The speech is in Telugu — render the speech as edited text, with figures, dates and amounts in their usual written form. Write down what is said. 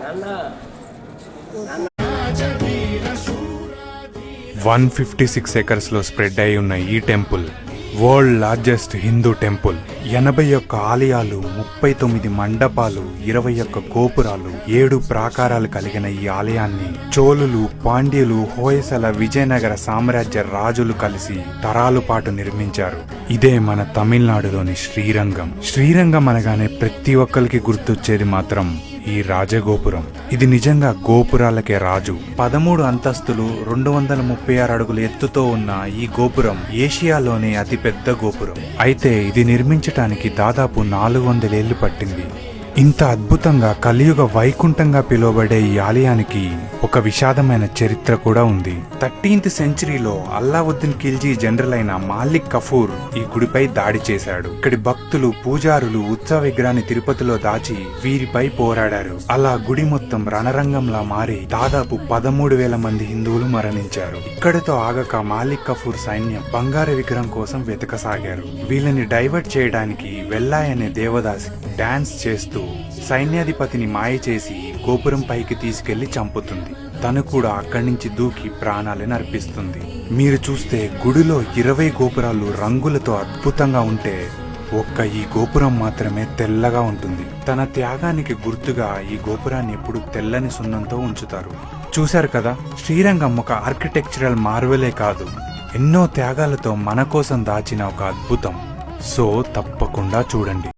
156 acres స్ప్రెడ్ అయి ఉన్న ఈ temple world largest Hindu temple. 81 ఆలయాలు, 39 మండపాలు, 21 గోపురాలు, 7 ప్రాకారాలు కలిగిన ఈ ఆలయాన్ని చోళులు, పాండ్యులు, హోయసల, విజయనగర సామ్రాజ్య రాజులు కలిసి తరాలు పాటు నిర్మించారు. ఇదే మన తమిళనాడులోని శ్రీరంగం. శ్రీరంగం అనగానే ప్రతి ఒక్కరికి గుర్తొచ్చేది మాత్రం ఈ రాజగోపురం. ఇది నిజంగా గోపురాలకే రాజు. 13 అంతస్తులు, 236 అడుగుల ఎత్తుతో ఉన్న ఈ గోపురం ఏషియాలోనే అతిపెద్ద గోపురం. అయితే ఇది నిర్మించటానికి దాదాపు 400 ఏళ్లు పట్టింది. ఇంత అద్భుతంగా కలియుగ వైకుంఠంగా పిలువబడే ఈ ఆలయానికి ఒక విషాదమైన చరిత్ర కూడా ఉంది. 13th సెంచరీలో అల్లావుద్దీన్ ఖిల్జీ జనరల్ అయిన మాలిక్ కఫూర్ ఈ గుడిపై దాడి చేశాడు. ఇక్కడి భక్తులు, పూజారులు ఉత్సవ విగ్రహాన్ని తిరుపతిలో దాచి వీరిపై పోరాడారు. అలా గుడి మొత్తం రణరంగంలా మారి దాదాపు 13,000 మంది హిందువులు మరణించారు. ఇక్కడితో ఆగక మాలిక్ కఫూర్ సైన్యం బంగారు విగ్రహం కోసం వెతకసాగారు. వీళ్ళని డైవర్ట్ చేయడానికి వెల్లాయ్ అనే దేవదాసి డాన్స్ చేస్తూ సైన్యాధిపతిని మాయ చేసి గోపురం పైకి తీసుకెళ్లి చంపుతుంది. తను కూడా అక్కడి నుంచి దూకి ప్రాణాలను అర్పిస్తుంది. మీరు చూస్తే గుడిలో 20 గోపురాలు రంగులతో అద్భుతంగా ఉంటే ఒక్క ఈ గోపురం మాత్రమే తెల్లగా ఉంటుంది. తన త్యాగానికి గుర్తుగా ఈ గోపురాన్ని ఎప్పుడు తెల్లని సున్నంతో ఉంచుతారు. చూశారు కదా, శ్రీరంగం ఒక ఆర్కిటెక్చరల్ మార్వెలే కాదు, ఎన్నో త్యాగాలతో మన కోసం దాచిన ఒక అద్భుతం. సో తప్పకుండా చూడండి.